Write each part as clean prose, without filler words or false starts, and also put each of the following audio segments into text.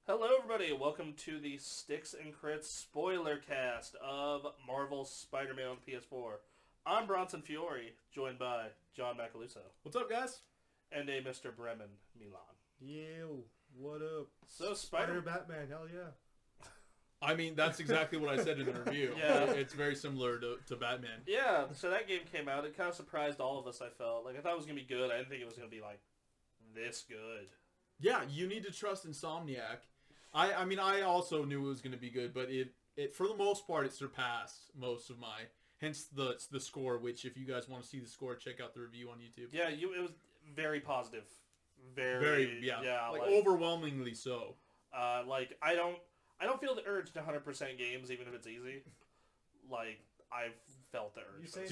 Hello, everybody. Welcome to the Stix&Crits Spoilercast of Marvel's Spider-Man on PS4. I'm Bronson Fiore, joined by John Macaluso. What's up, guys? And a Mr. Bremen Milan. Yo, what up? So, Spider Batman, hell yeah. I mean, that's exactly what I said in the review. Yeah. It's very similar to Batman. Yeah, so that game came out. It kind of surprised all of us, I felt. Like, I thought it was going to be good. I didn't think it was going to be, like, this good. Yeah, you need to trust Insomniac. I mean, I also knew it was going to be good, but it for the most part, it surpassed most of my... Hence the score, which if you guys want to see the score, check out the review on YouTube. Yeah, it was very positive. Yeah, like overwhelmingly so. Like, I don't feel the urge to 100% games, even if it's easy. Like, I've felt the urge. You saying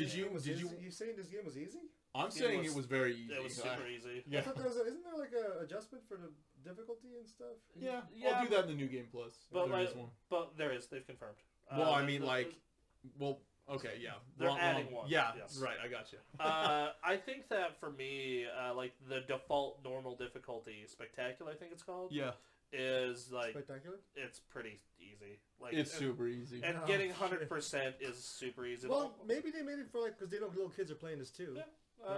You saying this game was easy? I'm saying it was very easy. It was super easy. Yeah. I thought isn't there like a adjustment for the difficulty and stuff? Yeah, I'll do that in the new game plus. But there is one. But there is. They've confirmed. Well, I mean, okay, yeah. They're adding one. Yeah, yes. right. I got you. I think that for me, like the default normal difficulty, spectacular, I think it's called. Yeah. Is like spectacular. It's pretty easy. Like it's super easy. And getting 100% is super easy. Well, maybe they made it for like because they know little kids are playing this too. Yeah.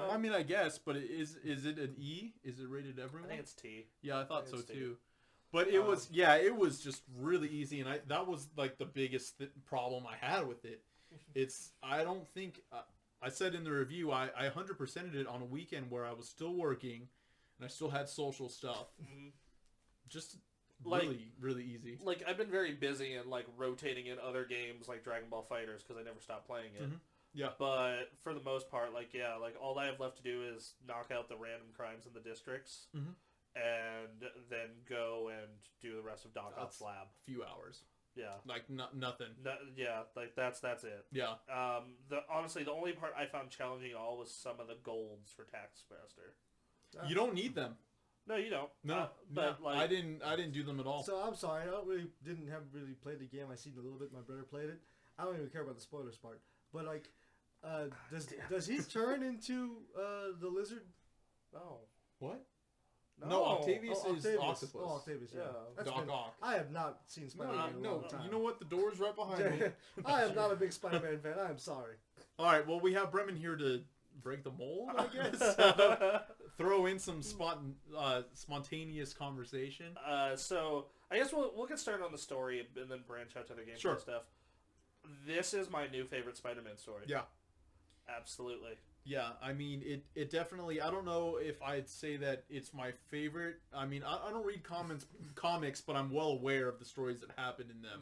I mean, I guess, but is it an E? Is it rated everyone? I think it's T. Yeah, I thought so too. But it was just really easy, and that was like the biggest problem I had with it. I don't think I said in the review I 100%ed it on a weekend where I was still working and I still had social stuff. Mm-hmm. Just like, really easy. Like I've been very busy and like rotating in other games like Dragon Ball FighterZ because I never stopped playing it. Mm-hmm. Yeah. But for the most part, like all I have left to do is knock out the random crimes in the districts, and then go and do the rest of Doc Ock's lab. A few hours. Yeah. Like nothing. Like that's it. Yeah. Honestly, the only part I found challenging at all was some of the golds for Taskmaster. You don't need them. No, you don't. No, but like I didn't do them at all. So I'm sorry, didn't have really played the game. I seen a little bit. My brother played it. I don't even care about the spoilers part. But like, does he turn into the lizard? No. What? No, Octavius is Octopus. Oh, Octavius, yeah. Doc Ock. I have not seen Spider-Man in a long time. You know what? The door's right behind me. I am not a big Spider-Man fan. I am sorry. All right, well, we have Bremen here to break the mold, I guess. Throw in some spontaneous conversation. So I guess we'll get started on the story and then branch out to the gameplay stuff. This is my new favorite Spider-Man story. Yeah. Absolutely. Yeah, I mean, it definitely, I don't know if I'd say that it's my favorite. I mean, I don't read comics, but I'm well aware of the stories that happen in them.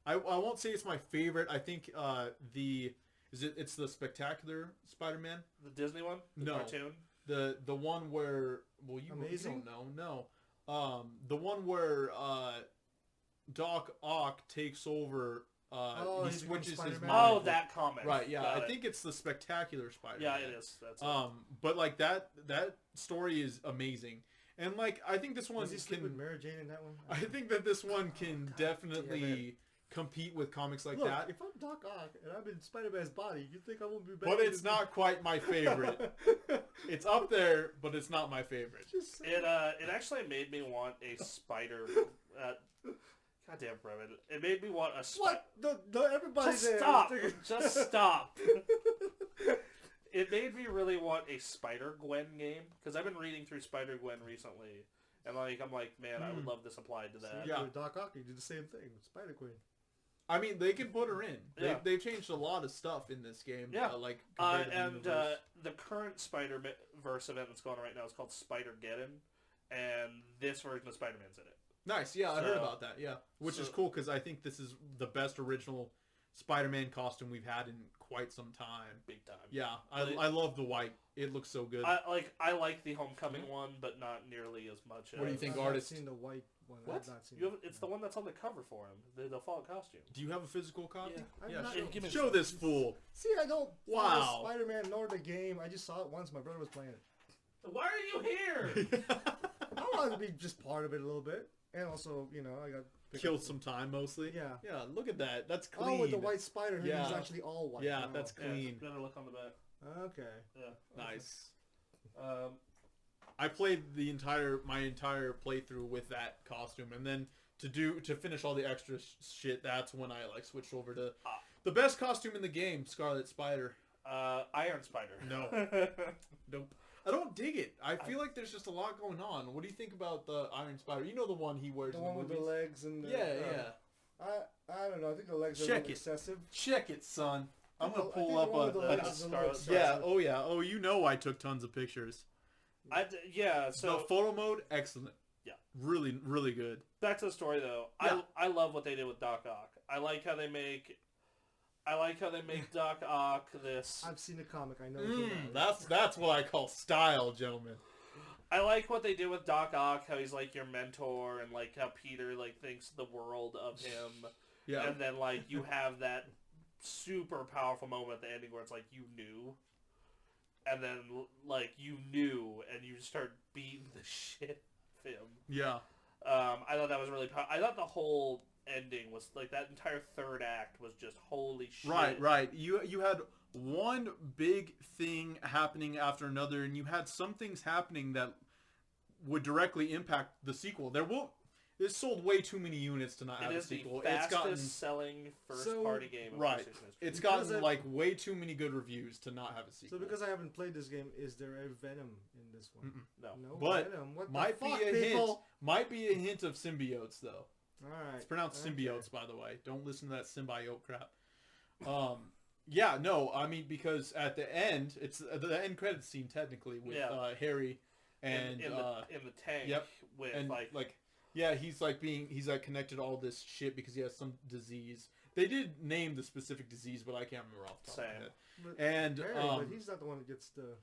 I won't say it's my favorite. I think it's the Spectacular Spider-Man? The Disney one? The cartoon? The one where, well, you don't know. No. The one where Doc Ock takes over. He switches his mind. Oh, that comic. Right, yeah. I think it's the Spectacular Spider-Man. Yeah, it is. That's it. But like that story is amazing. And like I think this one Was he sleep with Mary Jane in that one? I think that this one can definitely compete with comics like that. If I'm Doc Ock and I'm in Spider-Man's body, you think I won't be better? But it's not quite my favorite. It's up there, but it's not my favorite. It actually made me want a spider. Goddamn, Bremen. It made me want a spider. What? No, everybody Just stop. Just stop. It made me really want a Spider-Gwen game, because I've been reading through Spider-Gwen recently, and I'm like, man, I would love this applied to that. So yeah, Doc Ock, you do the same thing with Spider-Gwen. I mean, they can put her in. Yeah. They've changed a lot of stuff in this game. Yeah. The the current Spider-Verse event that's going on right now is called Spider-Geddon, and this version of Spider-Man's in it. Nice, yeah, I heard about that, yeah. Which is cool, because I think this is the best original Spider-Man costume we've had in quite some time. Big time. Yeah, I love the white. It looks so good. I like the Homecoming one, but not nearly as much. What do you think, I've artist? I've seen the white one. What? I've not seen It's the one that's on the cover for him, the default costume. Do you have a physical copy? Yeah. Show this fool. See, I don't follow Spider-Man nor the game. I just saw it once. My brother was playing it. Why are you here? I wanted to be just part of it a little bit. And also, I got... Killed some time, mostly. Yeah. Yeah, look at that. That's clean. Oh, with the white spider, he's actually all white. Yeah, that's clean. Better look on the back. Okay. Yeah. Nice. I played my entire playthrough with that costume, and then to finish all the extra shit, that's when I like switched over to the best costume in the game, Scarlet Spider. Iron Spider. No. Nope. I don't dig it. I feel like there's just a lot going on. What do you think about the Iron Spider? You know the one he wears The in one the with movies? the legs and the... Yeah. I don't know. I think the legs are a Check little it. excessive. Check it, son. I'm going to I think pull the up one with the legs a... is a little Scarlet excessive. Yeah, oh yeah. Oh, you know I took tons of pictures. Yeah, so... The photo mode, excellent. Yeah. Really, really good. Back to the story, though. Yeah. I love what they did with Doc Ock. I like how they make Doc Ock this... I've seen the comic. I know. What That's what I call style, gentlemen. I like what they did with Doc Ock, how he's like your mentor, and like how Peter like thinks the world of him. Yeah. And then like you have that super powerful moment at the ending where it's like you knew. And then like you knew and you start beating the shit out of him. Yeah. I thought that was really I thought the whole ending was like that entire third act was just holy shit. Right. You had one big thing happening after another, and you had some things happening that would directly impact the sequel. It sold way too many units to not have a sequel. It is the fastest selling first party game of right. PlayStation history. It's gotten like way too many good reviews to not have a sequel. So because I haven't played this game, is there a Venom in this one? No. But Venom. What might the be fuck, a people? hint. Might be a hint of symbiotes though. All right. It's pronounced Okay. symbiotes, by the way. Don't listen to that symbiote crap. Yeah, no, I mean because at the end, it's the end credits scene technically with Harry and in the tank. Yep. With and like yeah, he's like connected to all this shit because he has some disease. They did name the specific disease, but I can't remember off the top of my head. But And Harry, but he's not the one that gets the.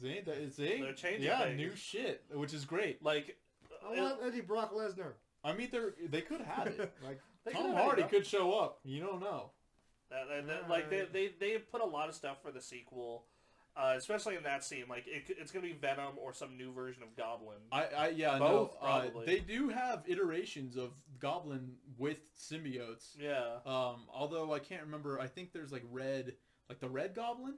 They're changing things. new shit, which is great. like I want Eddie Brock Lesnar. I mean, they could have it. Like They Tom could have Hardy it. could show up. You don't know. Like they put a lot of stuff for the sequel, especially in that scene. Like it's gonna be Venom or some new version of Goblin. Both probably. They do have iterations of Goblin with symbiotes. Yeah. Although I can't remember. I think there's like the Red Goblin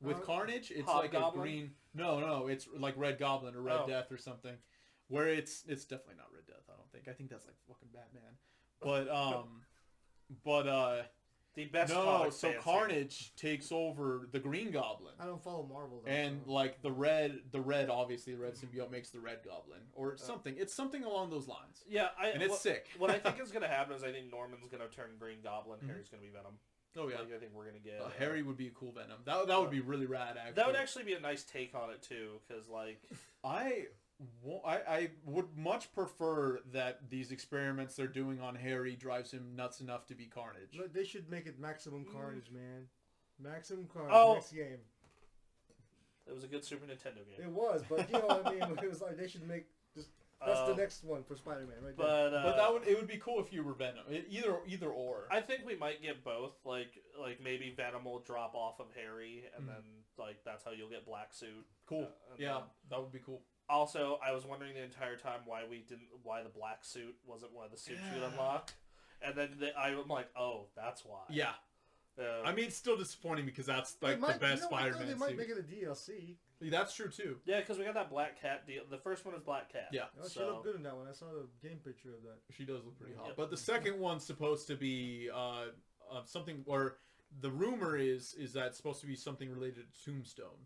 with Carnage. It's like Hobgoblin? a green. No, it's like Red Goblin or Red Death or something. Where it's definitely not Red Death. I don't think. I think that's like fucking Batman. But The best. no. So Carnage takes over the Green Goblin. I don't follow Marvel. Though, And so. like the red obviously the red symbiote makes the Red Goblin or something. It's something along those lines. Yeah, And it's sick. What I think is gonna happen is I think Norman's gonna turn Green Goblin. Harry's gonna be Venom. Oh yeah. Like, I think we're gonna get Harry would be a cool Venom. That would be really rad. Actually, That would actually be a nice take on it too, because like I would much prefer that these experiments they're doing on Harry drives him nuts enough to be Carnage. Look, they should make it Maximum Carnage, man. Maximum Carnage. Oh. Next game. it was a good Super Nintendo game. It was, but you know what I mean. It was like they should make just. That's the next one for Spider-Man, right there. But it would be cool if you were Venom. Either or. I think we might get both. Like maybe Venom will drop off of Harry, and then like that's how you'll get Black Suit. Cool. Then, that would be cool. Also, I was wondering the entire time why the Black Suit wasn't one of the suits you would unlock, and then I'm like, oh, that's why. Yeah. I mean, it's still disappointing because that's like the best Spider-Man They might suit. make it a DLC. That's true too. Yeah, because we got that Black Cat deal. The first one is Black Cat. Yeah. Oh, she looked good in that one. I saw the game picture of that. She does look pretty hot. Yep. But the second one's supposed to be something, or the rumor is that it's supposed to be something related to Tombstone.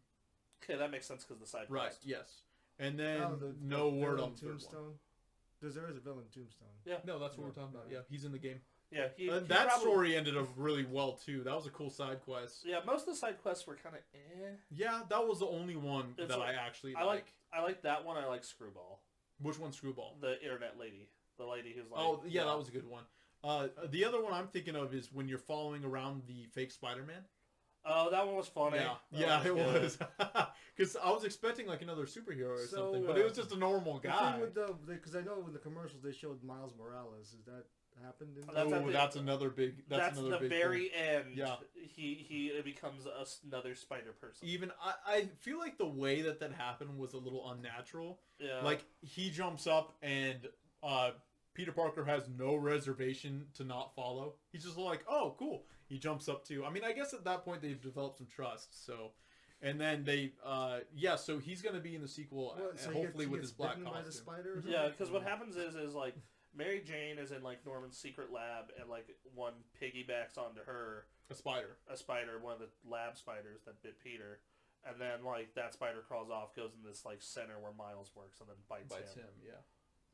Okay, that makes sense because the side Right. quest. Yes. And then the no word villain on the third one. Tombstone. There is a villain Tombstone. Yeah. No, that's what we're talking about. Yeah, he's in the game. Yeah. And that story ended up really well too. That was a cool side quest. Yeah, most of the side quests were kind of eh. Yeah, that was the only one It's that like- I actually I like that one. I like Screwball, Which one's Screwball? the internet lady, the lady who's like. Oh, yeah, that was a good one. The other one I'm thinking of is when you're following around the fake Spider-Man. Oh, that one was funny. Yeah, That it good. was. Because I was expecting like another superhero or So, something, but it was just a normal The guy. thing with because I know in the commercials they showed Miles Morales. Is that happened? That's another big. That's another the big very thing. end. Yeah. He becomes another spider person. Even I feel like the way that happened was a little unnatural. Yeah. Like he jumps up and Peter Parker has no reservation to not follow. He's just like, oh, cool. He jumps up too. I mean, I guess at that point they've developed some trust. So, And then they, so he's gonna be in the sequel, So hopefully he with gets his black bitten by the costume. spider or something? Yeah, because what happens is like Mary Jane is in like Norman's secret lab, and like one piggybacks onto her, A spider. one of the lab spiders that bit Peter, and then like that spider crawls off, goes in this like center where Miles works, and then bites him. Yeah.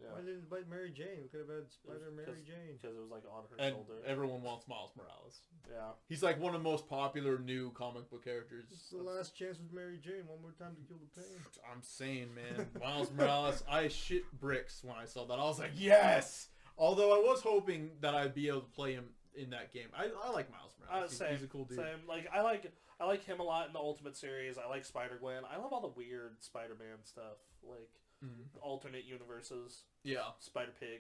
Yeah. Why didn't it bite Mary Jane? We could have had Spider Mary Jane. Because it was like on her And shoulder. everyone wants Miles Morales. Yeah. He's like one of the most popular new comic book characters. It's the last chance with Mary Jane. One more time to kill the pain. I'm saying, man, Miles Morales. I shit bricks when I saw that. I was like, yes. Although I was hoping that I'd be able to play him in that game. I like Miles Morales. He's a cool dude. Same. Like I like him a lot in the Ultimate series. I like Spider-Gwen. I love all the weird Spider-Man stuff, like alternate universes. Yeah. Spider-Pig.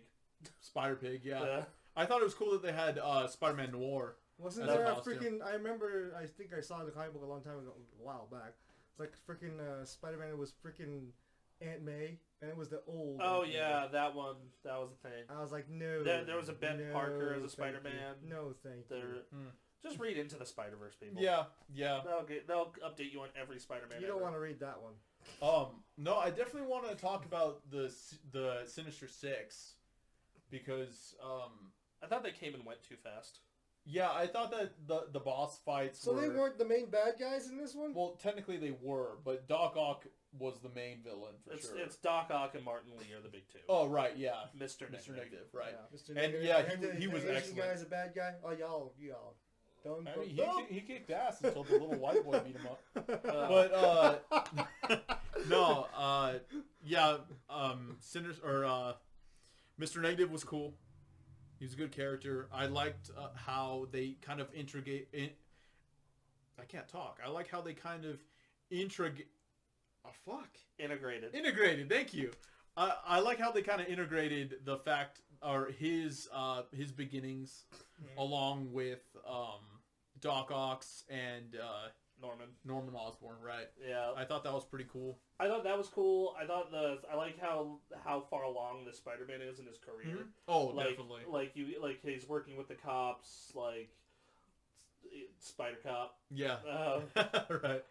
Spider-Pig. Yeah. I thought it was cool that they had Spider-Man Noir. Wasn't as a there a costume. freaking? I remember. I think I saw the comic book a long time ago, a while back. It's like freaking Spider-Man was freaking Aunt May, and it was the old. Oh Aunt yeah, May. that one. That was the thing. I was like, no. There was a Ben Parker as a thank Spider-Man. you. No, thank you. Just read Into the Spider-Verse, people. Yeah. They'll update you on every Spider-Man. You don't want to read that one. No, I definitely want to talk about the Sinister Six because I thought they came and went too fast. yeah, I thought that the boss fights. So they weren't the main bad guys in this one. Well, technically they were, but Doc Ock was the main villain for sure. It's Doc Ock and Martin Lee are the big two. Oh right, yeah, Mr. Negative, right? Yeah, Mr. And Negative. yeah, And he was the Asian excellent. guy's a bad guy. Oh y'all. Don't. I mean, don't. he kicked ass until the little white boy beat him up. Mr. Negative was cool. He was a good character. I liked how they kind of I can't talk. I like how they kind of integrated. Thank you. I like how they kind of integrated the fact or his beginnings along with Doc Ock's and Norman Osborn, right? Yeah. I thought that was pretty cool. I thought that was cool. I like how far along the Spider-Man is in his career. Oh, definitely. Like he's working with the cops, like Spider Cop. Yeah. Right.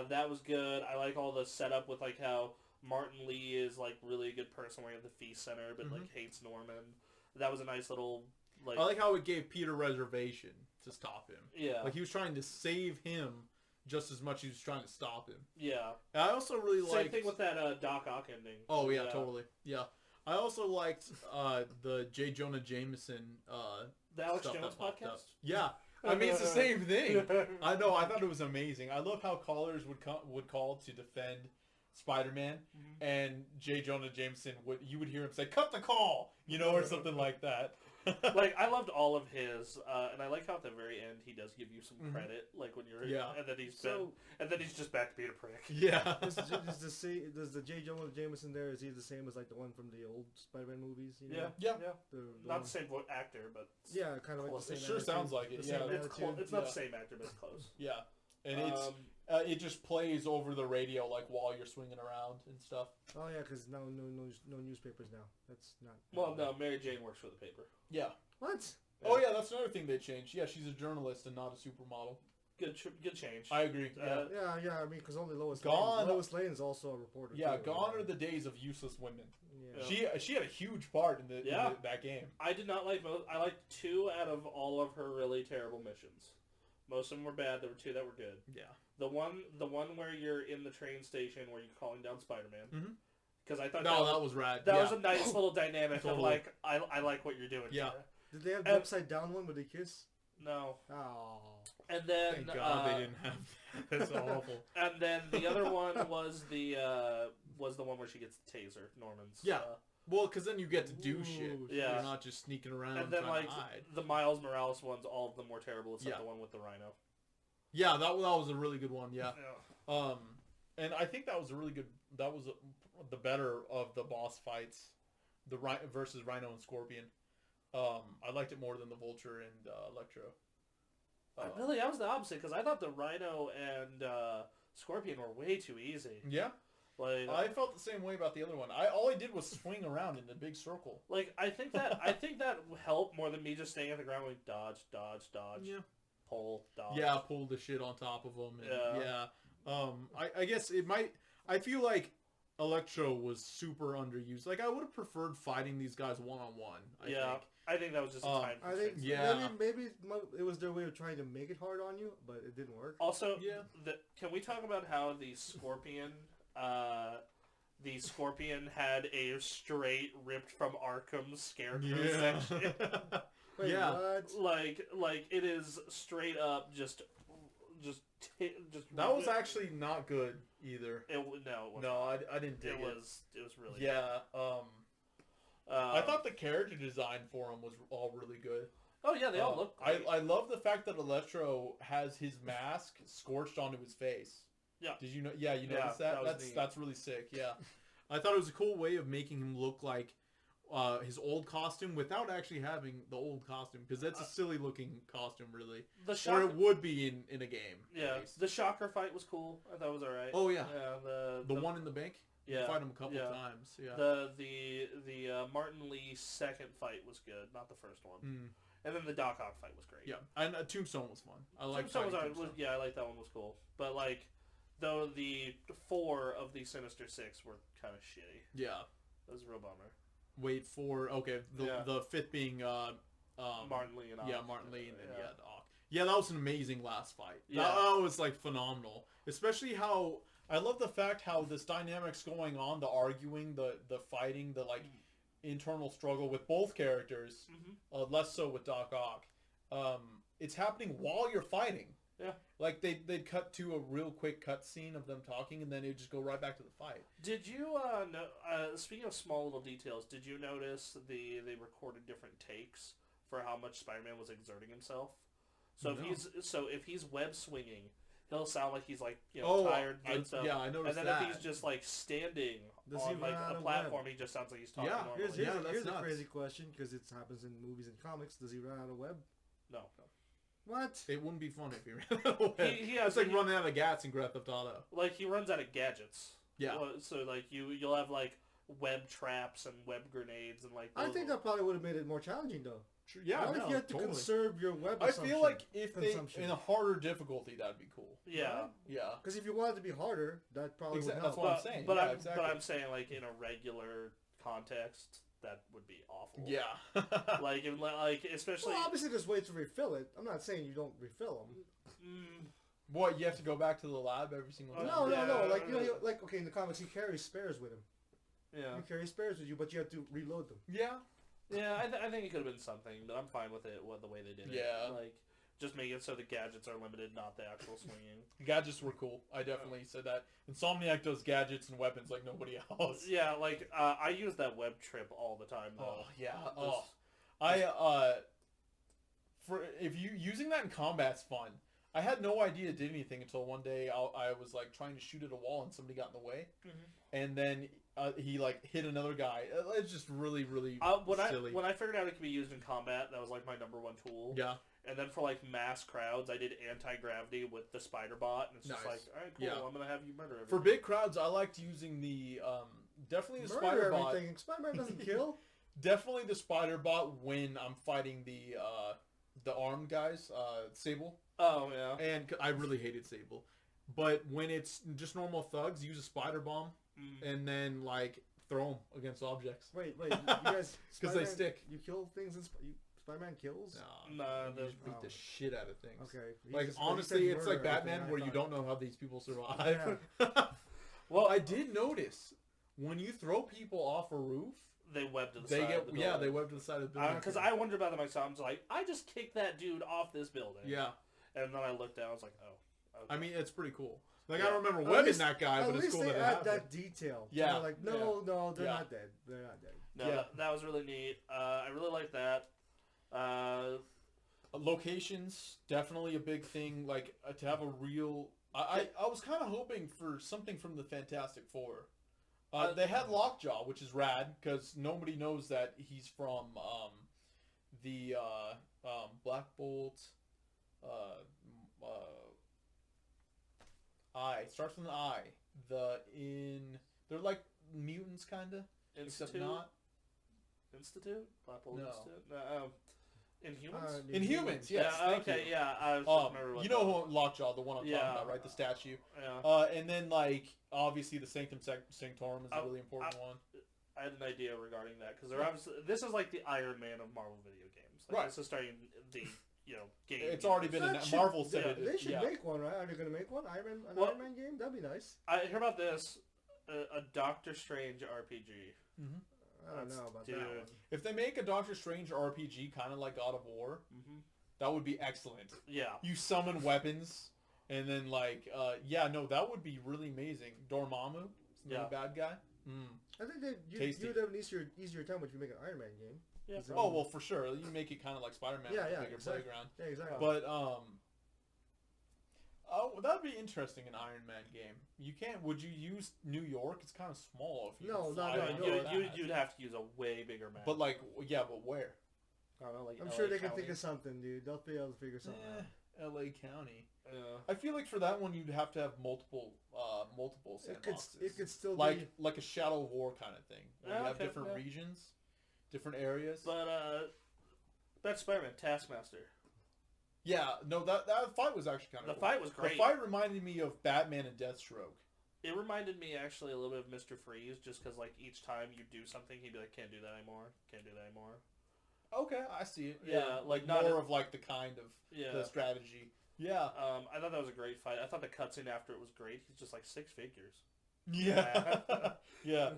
That was good. I like all the setup with like how Martin Lee is like really a good person working at the Feast Center, but like hates Norman. That was a nice little like. I like how it gave Peter reservation to stop him. Yeah. Like he was trying to save him just as much as he was trying to stop him. Yeah. And I also really liked... Same thing with that Doc Ock ending. Oh, yeah, totally. Yeah. I also liked the J. Jonah Jameson the Alex stuff Jones that popped podcast? up. Yeah. I mean, it's the same thing. I know. I thought it was amazing. I love how callers would call to defend Spider-Man, and J. Jonah Jameson you would hear him say, "Cut the call," or something like that. Like I loved all of his, and I like how at the very end he does give you some credit, like when you're and then he's just back to being a prick. Yeah. Does the J. Jonah Jameson there, is he the same as like the one from the old Spider-Man movies? Yeah. The Not the same actor, but yeah, kind of like close. the It same. sure attitude, sounds like it. the Yeah. same attitude. It's not the same actor, but it's close. Yeah, and it just plays over the radio like while you're swinging around and stuff. Oh yeah, because no newspapers now. That's not. Well, no, Mary Jane works for the paper. Yeah. What? Oh yeah, that's another thing they changed. Yeah, she's a journalist and not a supermodel. Good change. I agree. Yeah. Yeah. I mean, because only Lois Lane is also a reporter. Yeah, too, gone are the days of useless women. Yeah. She had a huge part in that game. I did not like most. I liked 2 out of all of her really terrible missions. Most of them were bad. There were 2 that were good. Yeah. The one where you're in the train station where you're calling down Spider-Man. Because I thought that was rad. That was a nice little dynamic of like I like what you're doing. Yeah. Here. Did they have the upside down one where they kiss? No. Oh. And then thank God they didn't have that. That's awful. And then the other one was the one where she gets the taser, Norman's. Yeah. Well, because then you get to do shit. Yeah. You're not just sneaking around and then trying to hide. the Miles Morales ones, all of them were terrible except the one with the rhino. Yeah, that was a really good one. Yeah. And I think that was a really good. That was the better of the boss fights, the versus Rhino and Scorpion. I liked it more than the Vulture and Electro. Really, I was the opposite because I thought the Rhino and Scorpion were way too easy. Yeah. Like I felt the same way about the other one. All I did was swing around in a big circle. Like I think that helped more than me just staying at the ground going dodge. Yeah. Pull, dodge. Yeah, pull the shit on top of them. And, yeah. I guess it might. I feel like Electro was super underused. Like I would have preferred fighting these guys one-on-one. I think that was just a time I think constraint. maybe it was their way of trying to make it hard on you, but it didn't work. Also, can we talk about how the Scorpion had a straight ripped from Arkham Scarecrow section? Wait, what? Like it is straight up just. That was actually not good either. It wasn't. I didn't dig it. It was really good. I thought the character design for him was all really good. Oh yeah, they all look great. I love the fact that Electro has his mask scorched onto his face. Yeah. Did you know? Yeah, you noticed that? That's really sick. Yeah. I thought it was a cool way of making him look like his old costume without actually having the old costume, because that's a silly looking costume, really. Or it would be in a game. Yeah. The Shocker fight was cool. I thought it was alright. Oh yeah. Yeah. The one in the bank. Yeah. You fight him a couple times. Yeah. The Martin Lee second fight was good, not the first one. And then the Doc Ock fight was great. Yeah, and Tombstone was fun. I like Tombstone. I like that one was cool. But like, though the 4 of the Sinister Six were kind of shitty. Yeah, that was a real bummer. Wait for the fifth being Martin Lee and Ock. Yeah, Martin Lee and Ock. Yeah, that was an amazing last fight. Yeah. That was like phenomenal. Especially how I love the fact how this dynamic's going on, the arguing, the fighting, the like internal struggle with both characters. Less so with Doc Ock. It's happening while you're fighting. Yeah. Like they'd cut to a real quick cut scene of them talking, and then it'd just go right back to the fight. Did you speaking of small little details, did you notice they recorded different takes for how much Spider-Man was exerting himself? So if he's web swinging, he'll sound like he's like tired and stuff. Yeah, I noticed that. And then if he's just like standing on like a platform, he just sounds like he's talking normally. Here's a crazy question, because it happens in movies and comics. Does he run out of web? No. What? It wouldn't be fun if he ran out of web. It's like running out of gats in Grand Theft Auto. Like he runs out of gadgets. Yeah. So like you'll have like web traps and web grenades and like. I think that probably would have made it more challenging though. Yeah, if you have to conserve your web. I feel like if they in a harder difficulty, that'd be cool. Yeah, yeah. Because if you want it to be harder, that probably would help. That's what I'm saying. But I'm saying like in a regular context, that would be awful. Yeah. like especially. Well, obviously there's ways to refill it. I'm not saying you don't refill them. What, you have to go back to the lab every single time? No. Like like okay, in the comics he carries spares with him. Yeah. You carry spares with you, but you have to reload them. Yeah. Yeah, I think it could have been something, but I'm fine with it, the way they did it. Yeah. Like, just make it so the gadgets are limited, not the actual swinging. Gadgets were cool. I definitely said that. Insomniac does gadgets and weapons like nobody else. Yeah, like, I use that web trip all the time, though. Oh, yeah. If you using that in combat's fun. I had no idea it did anything until one day I was, like, trying to shoot at a wall and somebody got in the way. And then he like hit another guy. It's just really, really silly. When I figured out it could be used in combat, that was like my number one tool. Yeah. And then for like mass crowds, I did anti-gravity with the spider bot, and it's just like, all right, cool. Yeah. I'm gonna have you murder everything. For big crowds, I liked using the definitely the spider bot. Spider-Man doesn't kill. Definitely the spider bot when I'm fighting the armed guys, Sable. Oh yeah. And I really hated Sable, but when it's just normal thugs, use a spider bomb. And then, like, throw them against objects. Wait, you guys... Because they stick. You kill things and Spider-Man kills? No, you just beat the shit out of things. Okay. Like, honestly, it's like Batman where you don't know how these people survive. Yeah. Well, I did notice, when you throw people off a roof... They web to the side of the building. Yeah, they web to the side of the building. Because I wondered about that myself. I was like, I just kicked that dude off this building. Yeah. And then I looked down, I was like, oh. Okay. I mean, it's pretty cool. Like, I don't remember webbing that guy, but it's cool that it happened. At least they add that detail. Yeah. They're like, no, they're not dead. They're not dead. No, that was really neat. I really like that. Locations, definitely a big thing. Like, to have a real... I was kind of hoping for something from the Fantastic Four. They had Lockjaw, which is rad, because nobody knows that he's from the Black Bolt... I starts with an I. They're like mutants, kinda. Institute? Except not. Institute? Black Bolt No. Institute? No. Inhumans? Inhumans, yes. Thank okay, you. yeah. I was just remember what you know who Lockjaw, the one I'm talking about, right? The statue. Yeah. And then like obviously the Sanctum Sanctorum is a really important one. I had an idea regarding that because they're obviously this is like the Iron Man of Marvel video games. Like, right. This is starting the game. It's already been Marvel said it. They should make one, right? Are they going to make one? Iron Man game? That'd be nice. I hear about this. A Doctor Strange RPG. Mm-hmm. I don't know about that one. If they make a Doctor Strange RPG, kind of like God of War, that would be excellent. Yeah. You summon weapons, and then that would be really amazing. Dormammu, the bad guy. I think you would have an easier time if you make an Iron Man game. Yeah. Oh well, for sure. You make it kind of like Spider-Man. Exactly. Playground. Yeah, exactly. But that'd be interesting. An Iron Man game. You can't. Would you use New York? It's kind of small. If you You'd have to use a way bigger map. But but where? I don't know. Like I'm LA sure they can County. think of something, dude. They'll be able to figure something out. L.A. County. Yeah. I feel like for that one you'd have to have multiple sandboxes. It could still be like a Shadow of War kind of thing. Where you have different yeah. regions, different areas. But that's Spider-Man Taskmaster. Yeah, no, that fight was actually kind of The fight was great. The fight reminded me of Batman and Deathstroke. It reminded me actually a little bit of Mr. Freeze, just because like each time you do something, he'd be like, "Can't do that anymore. Can't do that anymore." Okay, I see it. Yeah, like more of like the kind of the strategy. Yeah. I thought that was a great fight. I thought the cutscene after it was great. He's just like 6 figures. Yeah. Yeah.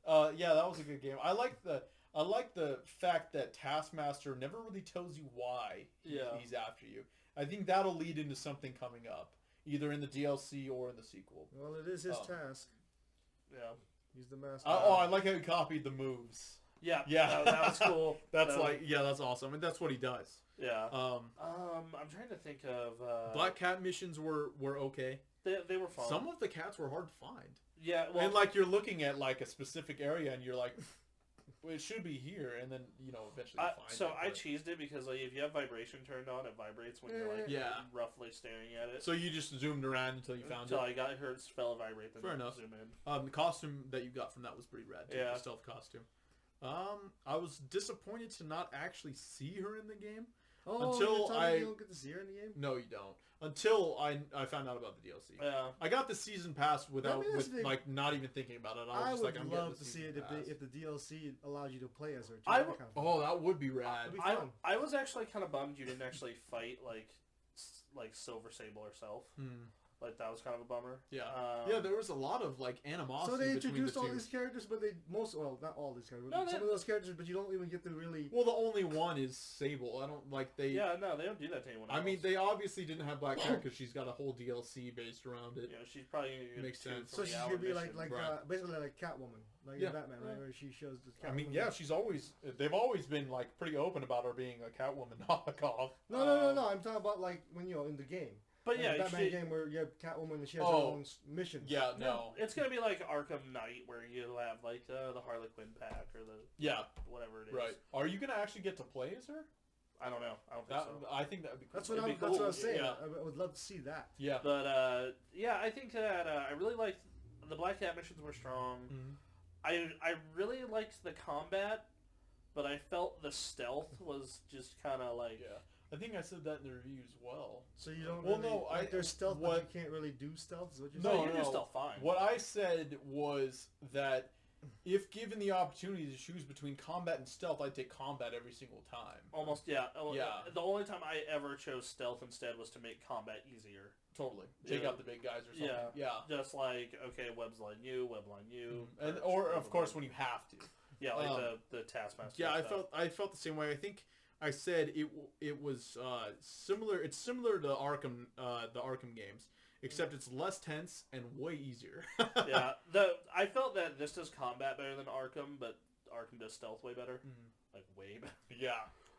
That was a good game. I like the fact that Taskmaster never really tells you why he's after you. I think that'll lead into something coming up, either in the DLC or in the sequel. Well, it is his task. Yeah. He's the master. I like how he copied the moves. Yeah. Yeah. That was cool. That's awesome. And that's what he does. Yeah. I'm trying to think of... Black Cat missions were okay. They were fun. Some of the cats were hard to find. Yeah, well... And, like, you're looking at, like, a specific area, and you're like, well, it should be here, and then, eventually you find it. So I cheesed it because, like, if you have vibration turned on, it vibrates when you're, like, roughly staring at it. So you just zoomed around until you found it? Until I got her spell vibrate, then Fair enough. Zoom in. The costume that you got from that was pretty rad, too. Yeah. The stealth costume. I was disappointed to not actually see her in the game. Until you don't get to see her in the game? No, you don't. Until I found out about the DLC. Yeah. I got the season pass not even thinking about it. I was would love to see it if the DLC allowed you to play as her. That would be rad. I was actually kind of bummed you didn't actually fight like Silver Sable herself. Like, that was kind of a bummer. Yeah. There was a lot of, like, animosity. So they introduced all these characters, but not all these characters. Some of those characters, but you don't even get to really... Well, the only one is Sable. I don't, like, they... Yeah, no, they don't do that to anyone else. I mean, they obviously didn't have Black Cat because she's got a whole DLC based around it. Yeah, she's probably going to get Makes sense. So she's going to be basically like Catwoman. Like in Batman, right? Right. Where she shows the Catwoman. I mean, they've always been, like, pretty open about her being a Catwoman knockoff. No. I'm talking about, like, when, in the game. But yeah, the Batman game where you have Catwoman and she has her own missions. Yeah, no. It's gonna be like Arkham Knight where you have like the Harley Quinn pack or whatever it is. Right. Are you gonna actually get to play as her? I don't know. I don't think so. I think that would be cool. That's what I was saying. Yeah. I would love to see that. Yeah. But I think that I really liked the Black Cat missions were strong. Mm-hmm. I really liked the combat, but I felt the stealth was just kind of like. Yeah. I think I said that in the review as well. So you don't there's stealth, but you can't really do stealth? Is what you're saying? You can do stealth fine. What I said was that if given the opportunity to choose between combat and stealth, I'd take combat every single time. Almost, yeah. Yeah. The only time I ever chose stealth instead was to make combat easier. Totally. Take out the big guys or something. Yeah. Just like, okay, web's line you. Or, of course, when you have to. Yeah, like the Taskmaster. Yeah, I felt the same way. I think I said it was similar. It's similar to the Arkham games, except it's less tense and way easier. Yeah, I felt that this does combat better than Arkham, but Arkham does stealth way better. Like way better. Yeah.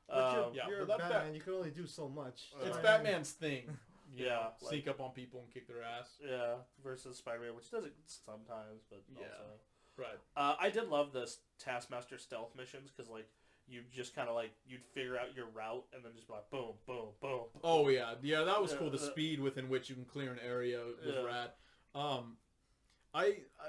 But you're Batman. You can only do so much. It's Batman's thing. Yeah, sneak up on people and kick their ass. Yeah, versus Spider-Man, which does it sometimes, but also right. I did love the Taskmaster stealth missions because like. You just kind of like, you'd figure out your route and then just be like, boom, boom, boom. Oh, yeah. Yeah, that was cool. The speed within which you can clear an area was rad.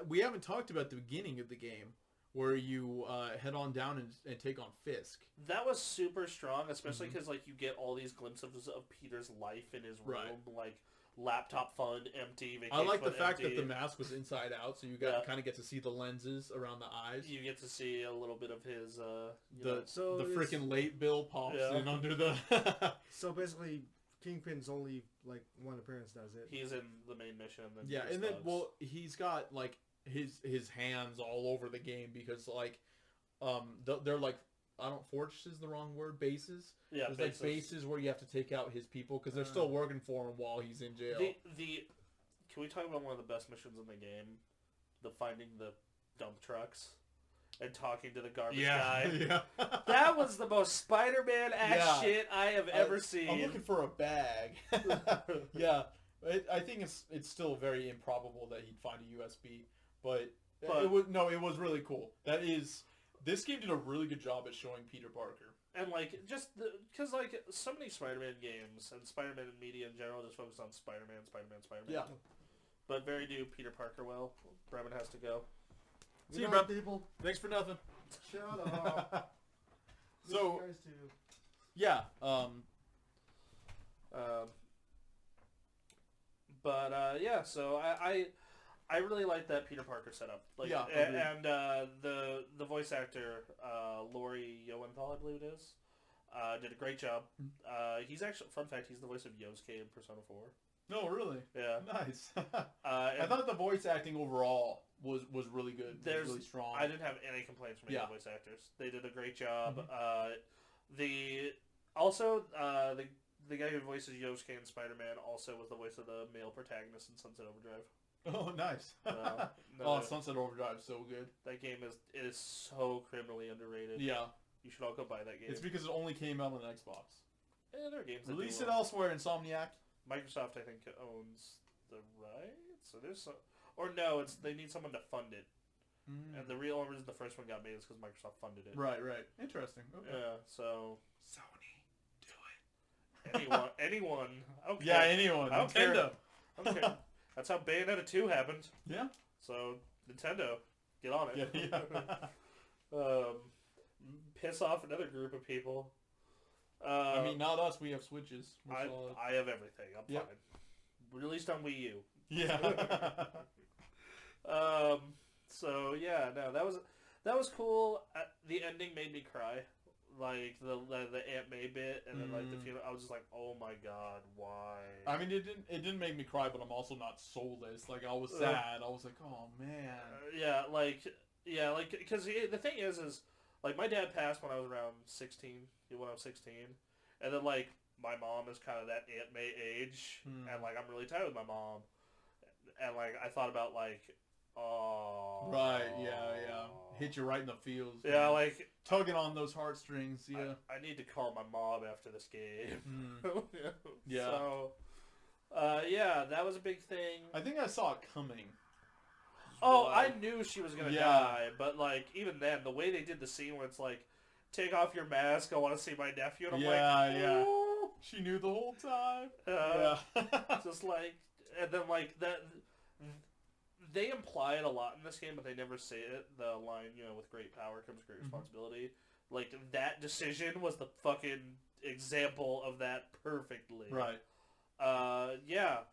We haven't talked about the beginning of the game. where you head on down and take on Fisk. That was super strong, especially Mhm. because like you get all these glimpses of Peter's life in his room, Right. like laptop fun, empty. I Vacation like the fun, fact empty. that the mask was inside out, so you kind of get to see the lenses around the eyes. You get to see a little bit of his, So the it's- freaking late bill pops Yeah. in under the. So basically, Kingpin's only like one appearance. Does it? he's in the main mission. And then Yeah, Peter's and then thugs. he's got like his hands all over the game because like they're like fortress is the wrong word, bases. Yeah, There's like bases where you have to take out his people because they're still working for him while he's in jail. Can we talk about one of the best missions in the game? The finding the dump trucks and talking to the garbage guy. Yeah. That was the most Spider-Man ass shit I have ever seen. I'm looking for a bag. Yeah, I think it's still very improbable that he'd find a USB, but it was really cool. This game did a really good job at showing Peter Parker. And like because like so many Spider-Man games and Spider-Man media in general just focus on Spider-Man. Yeah. But very do Peter Parker well. Bremen has to go. See you, Good night, Brem. people. Thanks for nothing. Shut up. So- You guys too. Yeah. Yeah. So I really like that Peter Parker setup. Like, Yeah, and the voice actor Laurie Yoenthal, I believe it is, did a great job. He's actually, fun fact, he's the voice of Yosuke in Persona 4. No, really. Yeah. Nice. I I thought the voice acting overall was really good. It was really strong. I didn't have any complaints from any of the voice actors. They did a great job. The guy who voices Yosuke in Spider-Man also was the voice of the male protagonist in Sunset Overdrive. Oh, nice. Sunset Overdrive is so good. That game is so criminally underrated. Yeah. You should all go buy that game. It's because it only came out on Xbox. There are games that Release do it well. elsewhere, Insomniac. Microsoft, I think, owns the rights. So there's some, or no, they need someone to fund it. And the real reason the first one got made is because Microsoft funded it. Right. Interesting. Okay. Yeah. So Sony, do it. anyone. I don't care. Yeah, anyone. I don't care. Nintendo. I don't care. That's how Bayonetta 2 happened. Yeah. So Nintendo, get on it. Yeah. Piss off another group of people. I mean, not us. We have Switches. We're I solid. have everything. I'm Yep. fine. Released on Wii U. Yeah. So yeah, no, that was cool. The ending made me cry, like the Aunt May bit, and then like the funeral. I was just like, oh my god, why? I mean, it didn't make me cry, but I'm also not soulless. Like I was sad. I was like, oh man. Because the thing is like my dad passed when I was around 16. When I was 16, and then like my mom is kind of that Aunt May age, and like I'm really tired with my mom, and like I thought about like, oh, Right. Yeah. Hit you right in the feels. yeah, man. like tugging on those heartstrings. Yeah. I need to call my mom after this game. Yeah. So, that was a big thing. I think I saw it coming. Oh, But- I knew she was gonna Yeah. die, but like even then, the way they did the scene where it's like, take off your mask, I want to see my nephew, and I'm Yeah. "Ooh." She knew the whole time. Yeah. Yeah. Just like, and then like that, they imply it a lot in this game, but they never say it. The line, with great power comes great responsibility. Like that decision was the fucking example of that perfectly. Right.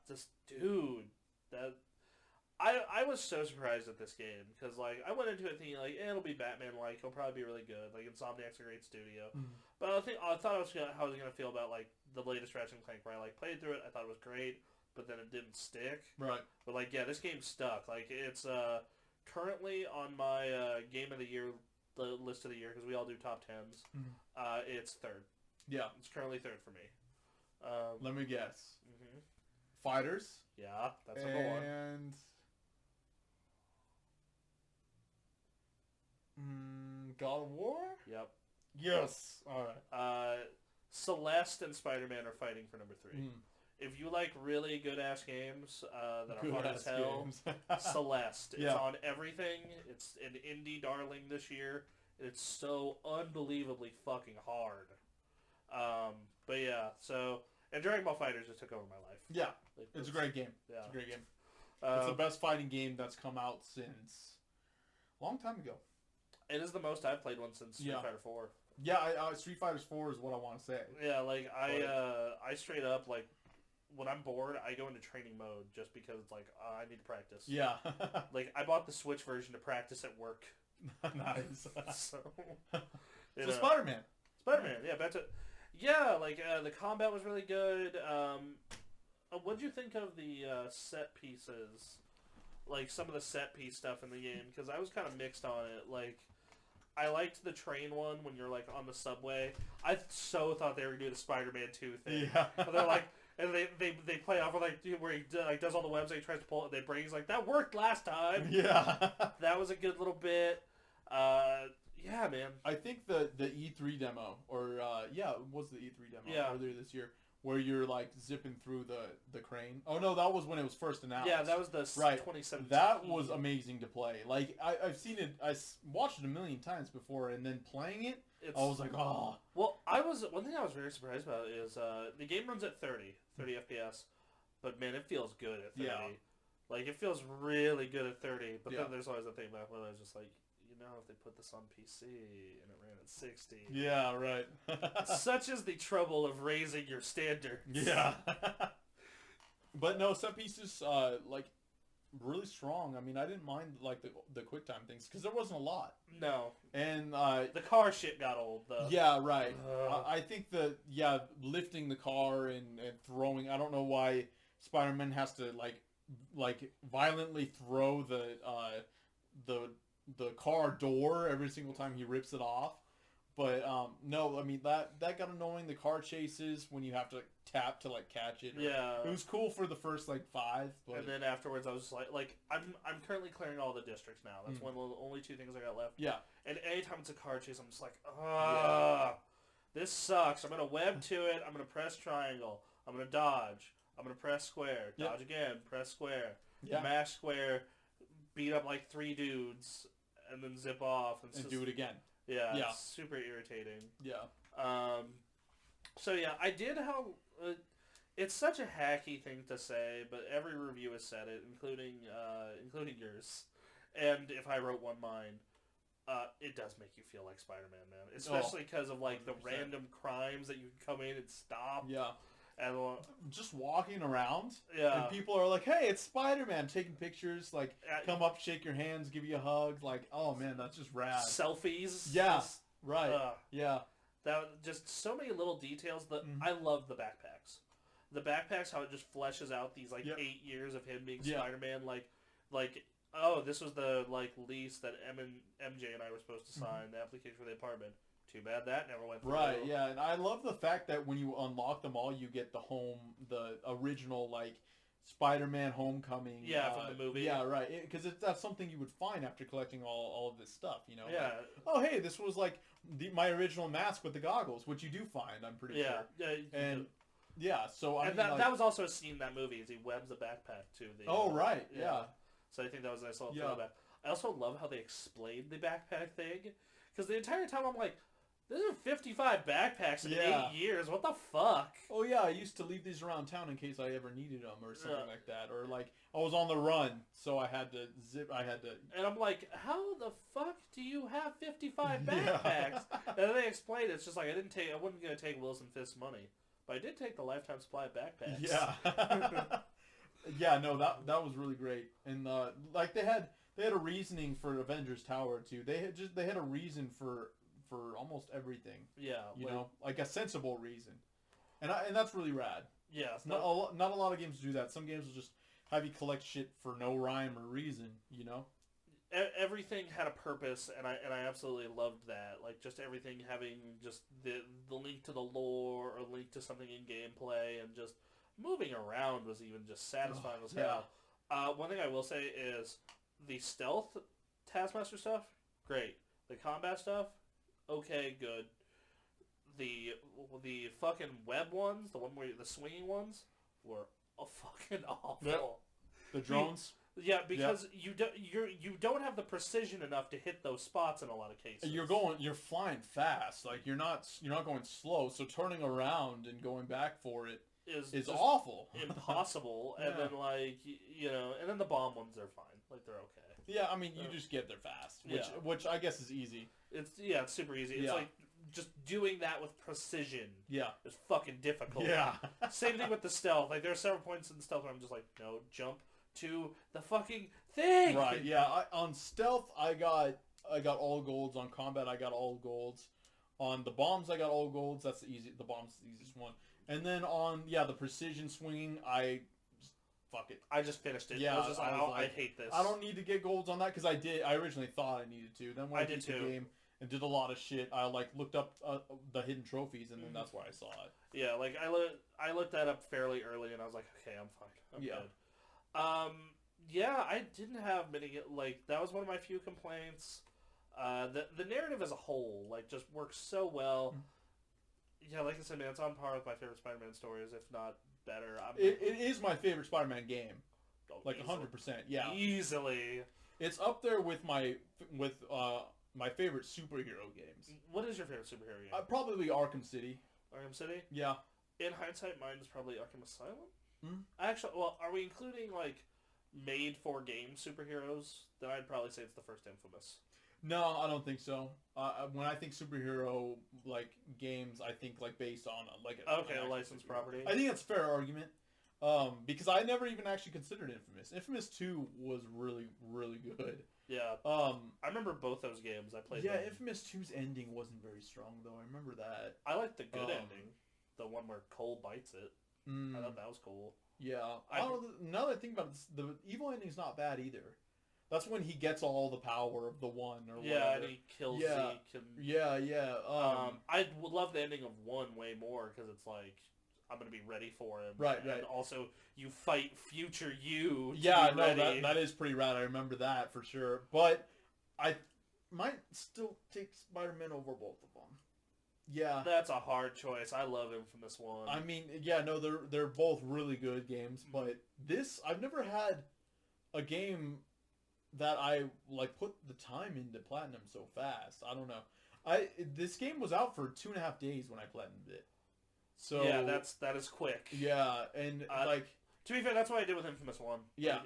This dude, that I was so surprised at this game because like I went into it thinking like it'll be Batman like it'll probably be really good, like Insomniac's a great studio, but I thought how I was gonna feel about like the latest Ratchet and Clank where I like played through it, I thought it was great, but then it didn't stick. Right. But like this game stuck. Like it's currently on my game of the year list of the year because we all do top 10s. It's third. Yeah. It's currently third for me. Let me guess. Mhm. Fighters. Yeah, that's number one. And God of War? Yep. Yes. Alright. Celeste and Spider-Man are fighting for number 3. If you like really good-ass games that are hard as hell, Celeste. It's on everything. It's an indie darling this year. It's so unbelievably fucking hard. But yeah, so... And Dragon Ball FighterZ just took over my life. Yeah. Like, It's a great game. Yeah. It's a great game. It's the best fighting game that's come out since a long time ago. It is the most I've played one since Street Fighter 4. Yeah, Street Fighter 4 is what I want to say. Yeah, like I straight up like when I'm bored, I go into training mode just because it's like I need to practice. Yeah. Like I bought the Switch version to practice at work. Nice. So Spider-Man. Spider-Man, yeah, back to like the combat was really good. What'd you think of the set pieces? Like some of the set piece stuff in the game, because I was kind of mixed on it. Like, I liked the train one when you're like on the subway. I so thought they were gonna do the Spider-Man 2 thing. Yeah. But they're like, and they play off with like where he does all the webs and he tries to pull it. They bring. He's like, that worked last time. Yeah. That was a good little bit. Yeah, man. I think the E3 demo, or it was the E3 demo earlier this year, where you're like zipping through the crane. Oh no, that was when it was first announced. Yeah, that was the 2017. That was amazing to play. Like I've seen it, watched it a million times before, and then playing it, I was like, oh. Well, one thing I was very surprised about is the game runs at 30 FPS, but man, it feels good at 30. Yeah. Like it feels really good at 30. But then there's always that thing back when I was just like, if they put this on PC and it ran at 60. Yeah, right. Such is the trouble of raising your standards. Yeah. But no, set pieces, like, really strong. I mean, I didn't mind, like, the quick time things, because there wasn't a lot. No. And, the car shit got old, though. Yeah, right. I think lifting the car and throwing, I don't know why Spider-Man has to, like violently throw the car door every single time he rips it off. But no, I mean that got annoying. The car chases when you have to tap to like catch it. Yeah, it was cool for the first like 5. But... And then afterwards, I was just like I'm currently clearing all the districts now. That's one of the only 2 things I got left. Yeah. And anytime it's a car chase, I'm just like, this sucks. I'm gonna web to it. I'm gonna press triangle. I'm gonna dodge. I'm gonna press square. Dodge again. Press square. Yeah. Mash square. Beat up like 3 dudes. And then zip off and do it again. Yeah, it's super irritating. Yeah. So yeah, I did how. It's such a hacky thing to say, but every review has said it, including yours. And if I wrote one mine, it does make you feel like Spider-Man, man. Especially because of like 100%. The random crimes that you can come in and stop. Yeah. And just walking around, yeah, and people are like, "Hey, it's Spider-Man!" Taking pictures, like come up, shake your hands, give you a hug, like, "Oh man, that's just rad." Selfies, yeah, right, yeah. That just so many little details. That I love the backpacks. The backpacks, how it just fleshes out these 8 years of him being Spider-Man. Like oh, this was the lease that MJ and I were supposed to sign, the application for the apartment. Too bad that never went through. Right, yeah, and I love the fact that when you unlock them all, you get the original, Spider-Man Homecoming. Yeah, from the movie. Yeah, right, because that's something you would find after collecting all of this stuff, you know? Yeah. Like, oh, hey, this was, my original mask with the goggles, which you do find, I'm pretty sure. Yeah, and, yeah, so I mean, that was also a scene in that movie, is he webs a backpack to the... Oh, right, yeah. So I think that was a nice little throwback. I also love how they explained the backpack thing, because the entire time I'm like, There's 55 backpacks in 8 years. What the fuck? Oh yeah, I used to leave these around town in case I ever needed them or something like that. Or I was on the run, so I had to And I'm like, how the fuck do you have 55 backpacks? And then they explained it's just like I wasn't gonna take Wilson Fisk's money, but I did take the lifetime supply of backpacks. Yeah. Yeah, no, that was really great. And they had a reasoning for Avengers Tower too. They had a reason for almost everything. Yeah, you know, like a sensible reason, and that's really rad. Yeah, not a lot of games do that. Some games will just have you collect shit for no rhyme or reason. You know, everything had a purpose, and I absolutely loved that. Like just everything having just the link to the lore or link to something in gameplay, and just moving around was even just satisfying as hell. One thing I will say is the stealth Taskmaster stuff, great. The combat stuff, okay, good. The fucking web ones, the swinging ones, were fucking awful. Yep. The drones. Yeah, because you don't have the precision enough to hit those spots in a lot of cases. You're flying fast, like you're not going slow. So turning around and going back for it is awful, impossible. And then and then the bomb ones are fine, like they're okay. Yeah, I mean, you just get there fast, which I guess is easy. It's super easy. It's like just doing that with precision. Yeah, is fucking difficult. Yeah. Same thing with the stealth. Like there are several points in the stealth where I'm just like, no, jump to the fucking thing. Right. Yeah. On stealth, I got all golds. On combat, I got all golds. On the bombs, I got all golds. That's the bomb's the easiest one. And then on the precision swinging, fuck it. I just finished it. Yeah, I was just I hate this. I don't need to get golds on that because I originally thought I needed to. Then when I did the game and did a lot of shit, I looked up the hidden trophies, and then that's where I saw it. Yeah, like I looked that up fairly early, and I was like, okay, I'm fine. I'm good. Yeah, I didn't have many. Like that was one of my few complaints. The narrative as a whole just works so well. Yeah, like I said, man, it's on par with my favorite Spider-Man stories, if not better. It is my favorite Spider-Man game. 100%. Yeah, easily. It's up there with my favorite superhero games. What is your favorite superhero game? Probably Arkham City. Arkham City? Yeah. In hindsight, mine is probably Arkham Asylum. Mm-hmm. Actually, well, are we including made-for-game superheroes? Then I'd probably say it's the first Infamous. No, I don't think so. When I think superhero games, I think based on a licensed property. I think that's a fair argument. Because I never even actually considered Infamous. Infamous 2 was really, really good. Yeah. I remember both those games. I played. Yeah, them. Infamous 2's ending wasn't very strong though. I remember that. I like the good ending, the one where Cole bites it. I thought that was cool. Yeah. Now that I think about it, the evil ending's not bad either. That's when he gets all the power of the one or whatever. Yeah, and he kills Zeke. I would love the ending of 1 way more because it's I'm going to be ready for him. Right. And also, you fight future you to be ready. that is pretty rad. I remember that for sure. But I might still take Spider-Man over both of them. Yeah. That's a hard choice. I love Infamous 1. I mean, they're both really good games, but I've never had a game that I put the time into platinum so fast. I don't know. This game was out for 2.5 days when I platinumed it. So yeah, that is quick. Yeah, and to be fair, that's what I did with Infamous 1. Yeah,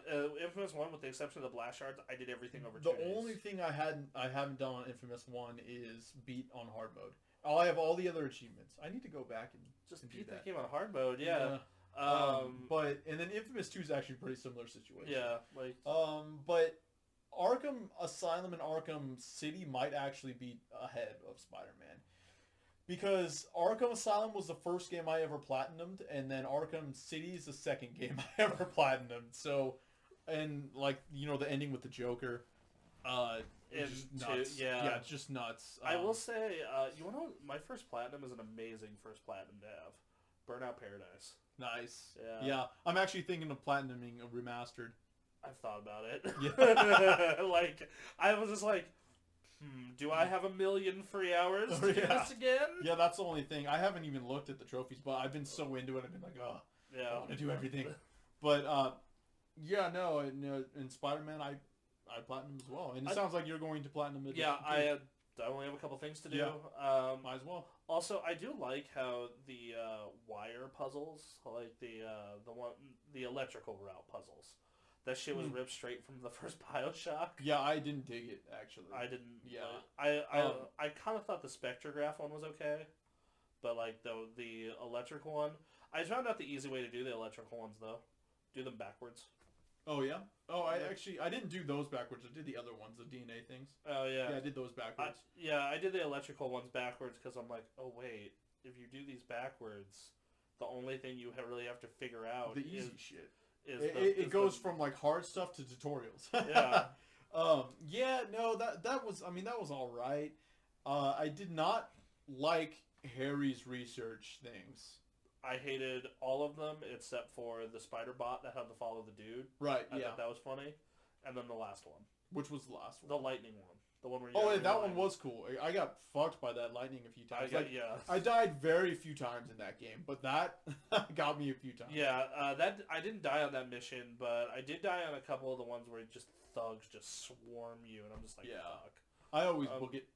Infamous 1, with the exception of the blast shards, I did everything over 2 days. The only thing I haven't done on Infamous 1 is beat on hard mode. I have all the other achievements. I need to go back and just beat that game on hard mode. Yeah. And then Infamous 2 is actually a pretty similar situation. Yeah, but Arkham Asylum and Arkham City might actually be ahead of Spider-Man. Because Arkham Asylum was the first game I ever platinumed, and then Arkham City is the second game I ever platinumed. So, and the ending with the Joker, it's just nuts. Yeah, it's just nuts. I will say, you want to know, my first platinum is an amazing first platinum to have. Burnout Paradise. Nice. Yeah. I'm actually thinking of platinuming a remastered. I've thought about it. Yeah. I was just do I have 1 million free hours to do this again? Yeah, that's the only thing. I haven't even looked at the trophies, but I've been so into it. I've been I want to do everything. But, in Spider-Man, I platinum as well. And it sounds like you're going to platinum it. Yeah, I only have a couple things to do. Yeah. Might as well. Also, I do like how the wire puzzles, the electrical route puzzles, that shit was ripped straight from the first BioShock. Yeah, I didn't dig it, actually. I didn't. Yeah. I kind of thought the Spectrograph one was okay, but the electrical one, I found out the easy way to do the electrical ones though. Do them backwards. Oh yeah. Oh, I didn't do those backwards. I did the other ones, the DNA things. Oh yeah. Yeah, I did those backwards. I did the electrical ones backwards because I'm like, oh wait, if you do these backwards, the only thing you really have to figure out the easy shit. It goes from hard stuff to tutorials. Yeah. That was all right. I did not like Harry's research things. I hated all of them except for the spider bot that had to follow the dude. Right. I thought that was funny, and then the last one. Which was the last one? The lightning one. The one where that one was cool. I got fucked by that lightning a few times. Yeah. I died very few times in that game, but that got me a few times. Yeah, I didn't die on that mission, but I did die on a couple of the ones where just thugs just swarm you, and I'm just like, fuck. I always book it.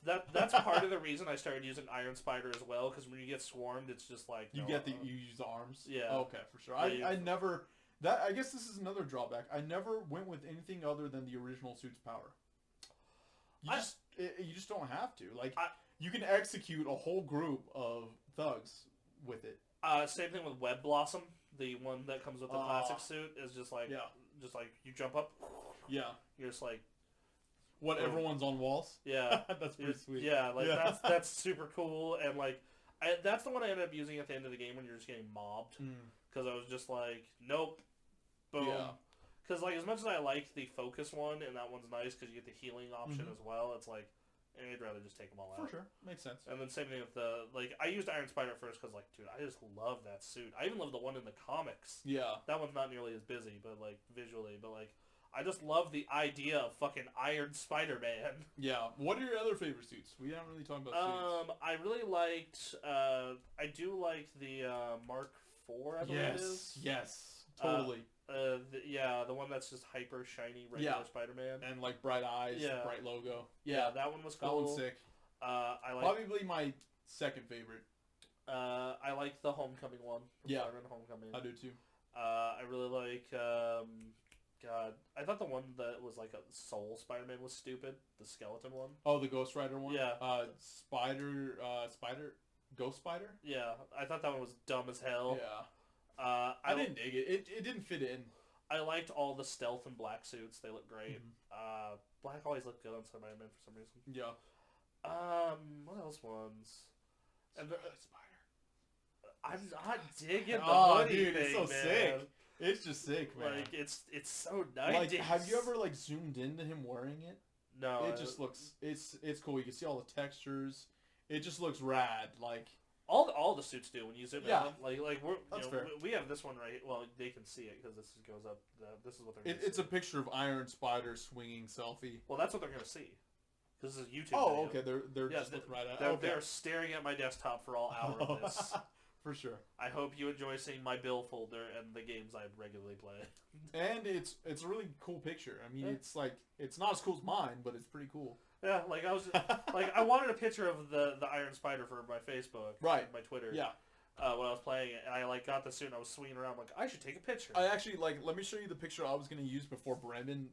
That's part of the reason I started using Iron Spider as well, because when you get swarmed, it's just you use the arms. Yeah. Okay, for sure. I never That I guess this is another drawback. I never went with anything other than the original suit's power. You just don't have to. Like you can execute a whole group of thugs with it. Same thing with Web Blossom, the one that comes with the classic suit, is just like you jump up. Yeah. You're just like. What, everyone's on walls? Yeah. That's pretty sweet. Yeah, like that's super cool, and like that's the one I ended up using at the end of the game when you're just getting mobbed, because I was just like, nope, boom. Because like as much as I like the focus one, and that one's nice because you get the healing option as well, it's like I'd rather just take them all out. For sure, makes sense. And then same thing with I used Iron Spider first because like, dude, I just love that suit. I even love the one in the comics. Yeah, that one's not nearly as busy, but like visually, but like. I just love the idea of fucking Iron Spider-Man. Yeah. What are your other favorite suits? We haven't really talked about suits. I really liked... I do like the Mark IV, I believe it is. Yes. Totally. The one that's just hyper shiny regular Spider-Man. And like bright eyes, bright logo. Yeah, that one was cool. That one's sick. I like probably my second favorite. I like the Homecoming one. Spider-Man Homecoming. I do too. I really like... God, I thought the one that was like a Soul Spider-Man was stupid. The skeleton one. Oh, the Ghost Rider one? Yeah. Ghost Spider? Yeah, I thought that one was dumb as hell. Yeah. I didn't dig it. It didn't fit in. I liked all the stealth and black suits. They look great. Black always looked good on Spider-Man for some reason. Yeah. What else ones? And Spider. I'm not digging the hoodie dude, thing, it's so man. sick. It's just sick, man. Like it's so nice. Like, have you ever like zoomed into him wearing it? No. It just looks. It's cool. You can see all the textures. It just looks rad. Like all the suits do when you zoom in. Like That's fair. We have this one right. Well, they can see it because this goes up. This is what they're. It's a picture of Iron Spider swinging selfie. Well, that's what they're gonna see. This is a YouTube. Oh, video. okay. They're just looking right at it. They're staring at my desktop for all hour of this. For sure. I hope you enjoy seeing my bill folder and the games I regularly play. And it's a really cool picture. I mean, it's like it's not as cool as mine, but it's pretty cool. Yeah, like I was like I wanted a picture of the Iron Spider for my Facebook, right? My Twitter, yeah. When I was playing it, and I like got the suit and I was swinging around like I should take a picture. I actually let me show you the picture I was gonna use before Brandon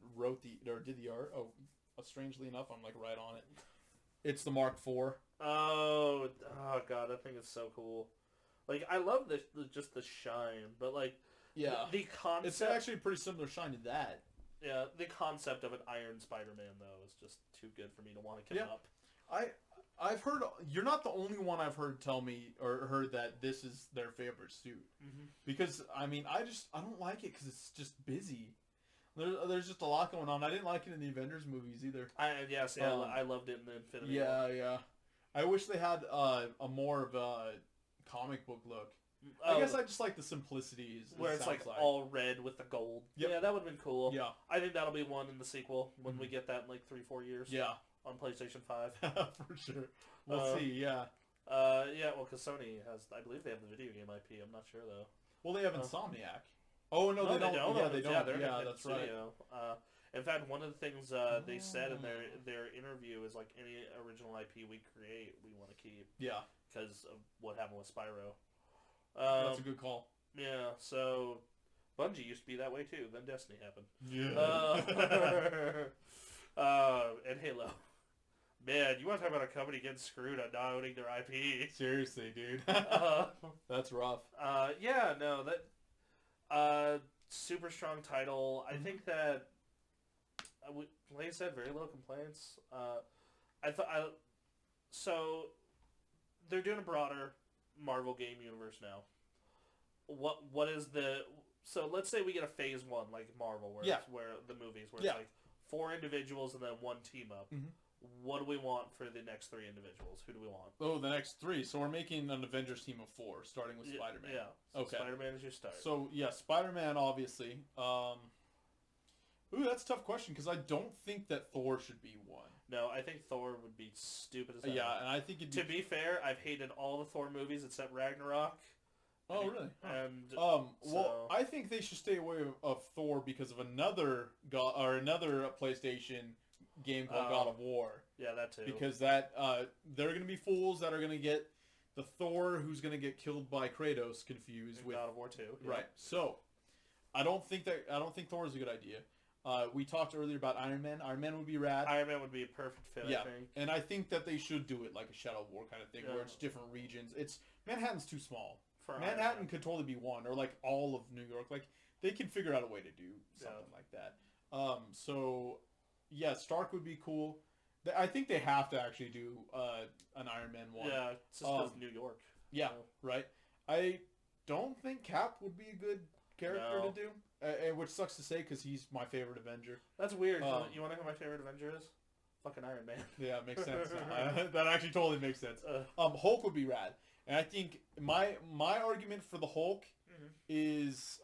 did the art. Oh, strangely enough, I'm like right on it. It's the Mark IV. Oh god, that thing is so cool. Like I love just the shine, but like the concept. It's actually a pretty similar shine to that. Yeah, the concept of an Iron Spider-Man though is just too good for me to want to give up. I've heard you're not the only one I've heard tell me or heard that this is their favorite suit. Because I mean I don't like it because it's just busy. There's just a lot going on. I didn't like it in the Avengers movies either. I loved it in the Infinity War. Yeah. I wish they had a more of a comic book look. I guess I just like the simplicity. Where it's like all red with the gold. Yep. Yeah, that would have been cool. Yeah. I think that'll be one in the sequel when we get that in like 3-4 years. Yeah. On PlayStation 5. For sure. We'll see, yeah. Well, because Sony has, I believe they have the video game IP. I'm not sure though. Well, they have Insomniac. Oh, no, they don't. Yeah, they don't. Yeah, that's right. In fact, one of the things they said in their interview is like any original IP we create, we want to keep. Yeah. Because of what happened with Spyro. That's a good call. Yeah, so Bungie used to be that way too. Then Destiny happened. Yeah. And Halo. Man, you want to talk about a company getting screwed on not owning their IP? Seriously, dude. That's rough. Super strong title. I think that, like I said, very low complaints. So they're doing a broader Marvel game universe now. What is the... So let's say we get a phase 1 like Marvel where it's where the movies where it's like 4 individuals and then 1 team up. What do we want for the next 3 individuals? Who do we want? Oh, the next 3. So we're making an Avengers team of 4 starting with Spider-Man. Yeah. So okay. Spider-Man is your start. So yeah, Spider-Man obviously. Ooh, that's a tough question because I don't think that Thor should be one. No, I think Thor would be stupid as hell. Yeah, and I think to be fair, I've hated all the Thor movies except Ragnarok. Oh, really? And well, I think they should stay away of Thor because of another PlayStation game called God of War. Yeah, that too. Because that there are going to be fools that are going to get the Thor who's going to get killed by Kratos confused with God of War 2. Yeah. Right. So, I don't think Thor is a good idea. We talked earlier about Iron Man. Iron Man would be rad. Iron Man would be a perfect fit, Yeah, I think. and I think that they should do it like a Shadow War kind of thing, Yeah. where it's different regions. Manhattan's too small. For Manhattan could totally be one, or like all of New York. Like they can figure out a way to do something like that. So yeah, Stark would be cool. I think they have to actually do an Iron Man one. Yeah, it's just because New York. Yeah, so. right. I don't think Cap would be a good character to do, which sucks to say because he's my favorite Avenger. That's weird. You want to know who my favorite Avenger is? Fucking Iron Man. Yeah, it makes sense. That actually totally makes sense. Hulk would be rad, and I think my argument for the Hulk is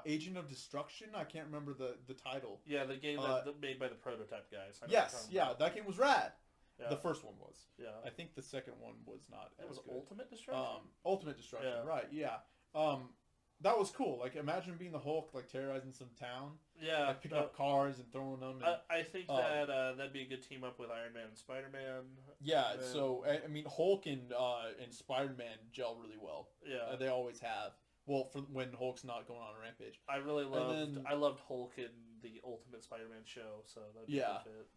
Agent of Destruction. I can't remember the title. Yeah, the game made by the Prototype guys. Yes, that game was rad. Yeah. The first one was. Yeah. I think the second one was not It was good. Ultimate Destruction? Ultimate Destruction, right, yeah. That was cool. Like, imagine being the Hulk, like, terrorizing some town. Yeah. Like, picking up cars and throwing them. And, I think that'd be a good team up with Iron Man and Spider-Man. Yeah, so, I mean, Hulk and Spider-Man gel really well. Yeah. They always have. Well, for when Hulk's not going on a rampage. I loved Hulk in the Ultimate Spider-Man show, so that'd be a good fit.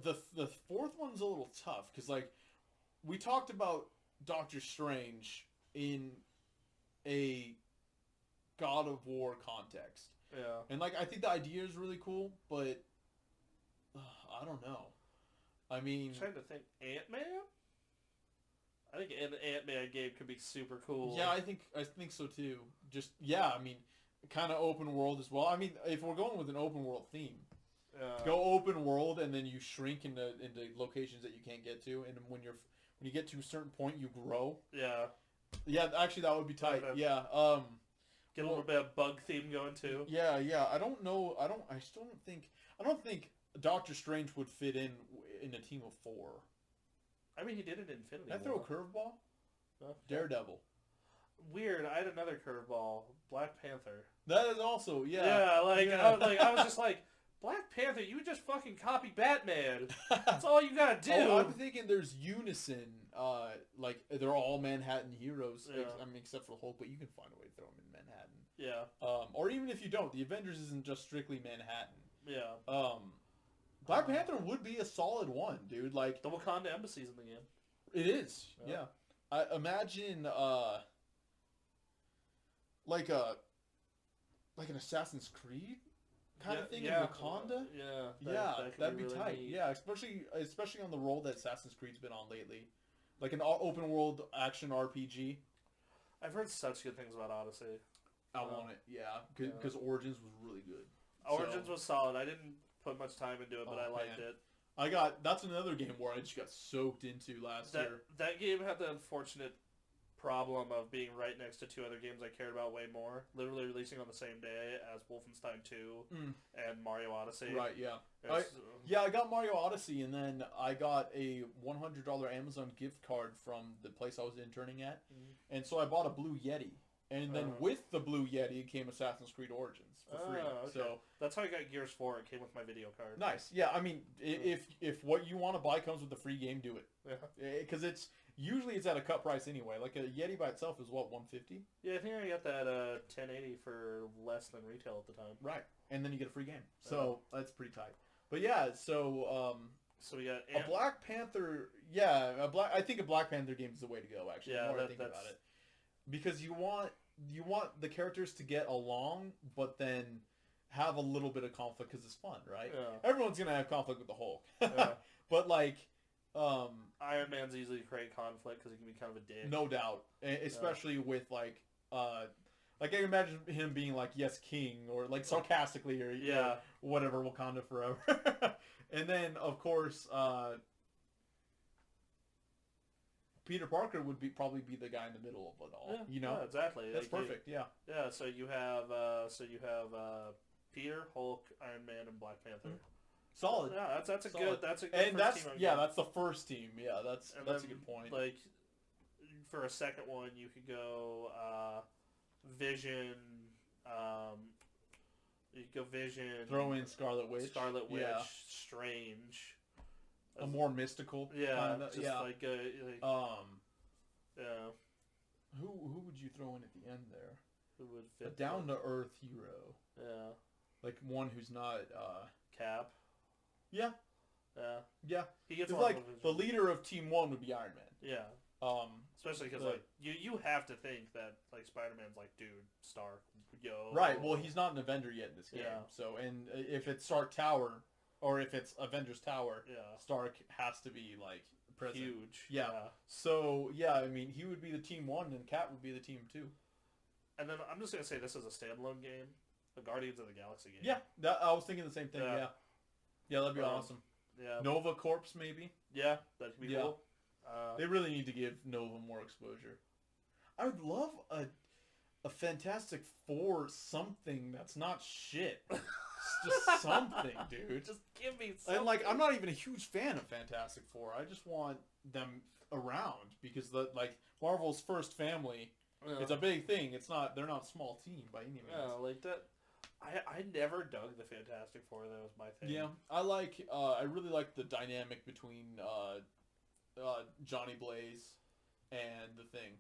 The fourth one's a little tough because, like, we talked about Doctor Strange in a God of War context. Yeah. And, like, I think the idea is really cool, but I don't know. I mean, I'm trying to think. Ant-Man? I think an Ant-Man game could be super cool. Yeah, I think so too. Just I mean, kind of open world as well. I mean, if we're going with an open world theme. Go open world, and then you shrink into locations that you can't get to, and when you get to a certain point, you grow. Yeah. Actually, that would be tight. Yeah. Get a little bit of bug theme going too. Yeah. I don't know. I don't think Doctor Strange would fit in a team of 4. I mean, he did it in Infinity War. Did I throw a curveball? No. Daredevil. Weird. I had another curveball. Black Panther. That is also Yeah. I was just like. Black Panther, you just fucking copy Batman. That's all you gotta do. I'm thinking there's unison. Like they're all Manhattan heroes. Yeah. I mean, except for Hulk, but you can find a way to throw them in Manhattan. Yeah. Or even if you don't, the Avengers isn't just strictly Manhattan. Yeah. Black Panther would be a solid one, dude. Like the Wakanda embassy's in the game. It is. Yeah. I imagine like an Assassin's Creed kind of thing in Wakanda. That'd be really tight. Neat. Yeah, especially on the role that Assassin's Creed's been on lately, like an open world action RPG. I've heard such good things about Odyssey. I want it, because Origins was really good. Origins was solid. I didn't put much time into it, but I liked it. That's another game where I just got soaked into last year. That game had the unfortunate problem of being right next to 2 other games I cared about way more, literally releasing on the same day as Wolfenstein 2 and Mario Odyssey. Right, yeah. I got Mario Odyssey, and then I got a $100 Amazon gift card from the place I was interning at, and so I bought a Blue Yeti. And then with the Blue Yeti came Assassin's Creed Origins for free. Okay. So that's how I got Gears 4. It came with my video card. Nice. Yeah, I mean, if what you want to buy comes with the free game, do it. Yeah. Because usually it's at a cut price anyway. Like a Yeti by itself is what, $150? Yeah, I think I got that 1080 for less than retail at the time. Right, and then you get a free game. So that's pretty tight. But yeah, so we got a Black Panther. Yeah, I think a Black Panther game is the way to go. Actually, the more I think about it, because you want the characters to get along, but then have a little bit of conflict because it's fun, right? Yeah. Everyone's gonna have conflict with the Hulk, but like. Iron Man's easily create conflict because he can be kind of a dick. No doubt, especially with like I can imagine him being like "Yes, King" or like sarcastically or whatever, Wakanda forever. And then of course Peter Parker would probably be the guy in the middle of it all. Yeah, you know, exactly. That's perfect. Yeah. So you have Peter, Hulk, Iron Man, and Black Panther. Solid. Yeah, that's a solid. good. That's a good. And first team that's the first team. Yeah, that's a good point. Like for a second one, you could go Vision. You could go Vision. Throw in Scarlet Witch. Strange. A more mystical. Yeah. Kinda, just like Who would you throw in at the end there? Who would A fit? down to earth hero, Yeah. like one who's not. Cap. Yeah. Yeah. Yeah. He gets It's a lot like of the leader of Team One would be Iron Man. Yeah. Especially because like you have to think that like Spider-Man's like, dude, Stark, yo. Right. Well, he's not an Avenger yet in this game. Yeah. So, and if it's Stark Tower, or if it's Avengers Tower, Yeah. Stark has to be like present. Huge. Yeah. So yeah, I mean, he would be the Team One, and Cap would be the Team Two. And then I'm just gonna say this is a standalone game, a Guardians of the Galaxy game. Yeah. I was thinking the same thing. Yeah. Yeah, that'd be awesome. Yeah. Nova Corps, maybe. Yeah, that could be cool. They really need to give Nova more exposure. I would love a Fantastic Four something that's not shit. Just something, dude. Just give me something. And like, I'm not even a huge fan of Fantastic Four. I just want them around because Marvel's first family. It's a big thing. They're not a small team by any means. Yeah, like that. I never dug the Fantastic Four. That was my thing. Yeah, I really like the dynamic between Johnny Blaze and the Thing.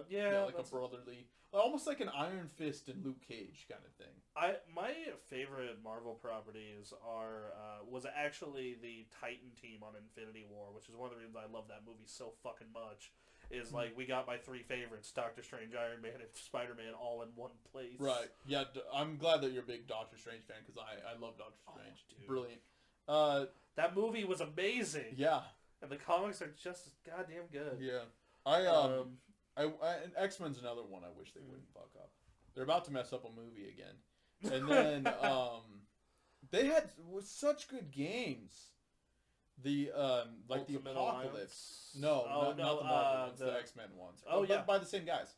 Yeah, like a brotherly, almost like an Iron Fist and Luke Cage kind of thing. My favorite Marvel properties was actually the Titan team on Infinity War, which is one of the reasons I love that movie so fucking much. Is like we got my three favorites: Doctor Strange, Iron Man, and Spider-Man all in one place. Right. Yeah. I'm glad that you're a big Doctor Strange fan because I love Doctor Strange. Dude. Brilliant. That movie was amazing. Yeah. And the comics are just as goddamn good. Yeah. And X-Men's another one I wish they wouldn't fuck up. They're about to mess up a movie again. And then they had such good games. The the Apocalypse. Alliance? No, not the Marvel ones, the X-Men ones. By the same guys.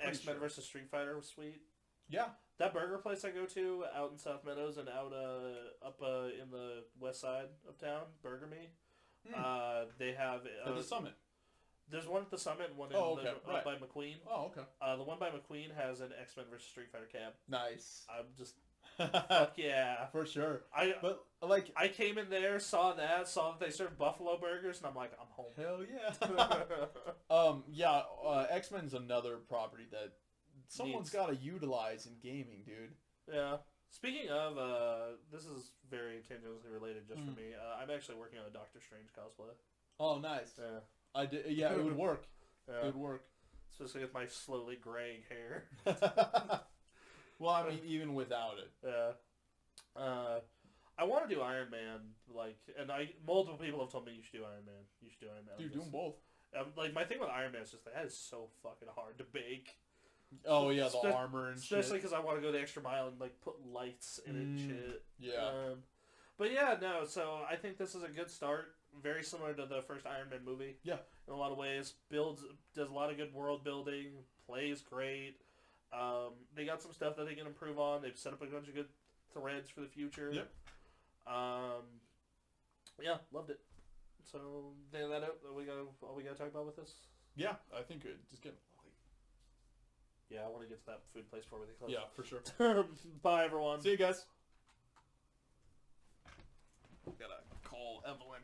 X-Men versus Street Fighter was sweet. Yeah. That burger place I go to out in South Meadows and out up in the west side of town, Burger Me. They have at the Summit. There's one at the Summit and one right. by McQueen. Oh, okay. The one by McQueen has an X-Men versus Street Fighter cab. Nice. I'm just fuck yeah. For sure. I came in there, saw that they served buffalo burgers, and I'm like, I'm home. Hell yeah. X-Men's another property that someone's got to utilize in gaming, dude. Yeah. Speaking of, this is very tangentially related just for me. I'm actually working on a Doctor Strange cosplay. Oh, nice. Yeah. I did. Yeah, it would work. Yeah. It would work. Especially with my slowly graying hair. Well, I mean, even without it. Yeah. I want to do Iron Man, and multiple people have told me you should do Iron Man. You should do Iron Man. Dude, do them both. My thing with Iron Man is just that is so fucking hard to bake. Oh yeah, the armor and shit. Especially because I want to go the extra mile and put lights in it and shit. Yeah. But yeah, no. So I think this is a good start. Very similar to the first Iron Man movie. Yeah. In a lot of ways, does a lot of good world building, plays great. They got some stuff that they can improve on. They've set up a bunch of good threads for the future. Yep. Yeah, loved it. So that all we got to talk about with this. Yeah, I think just get. Yeah, I want to get to that food place before we close. Yeah, for sure. Bye, everyone. See you guys. Gotta call Evelyn.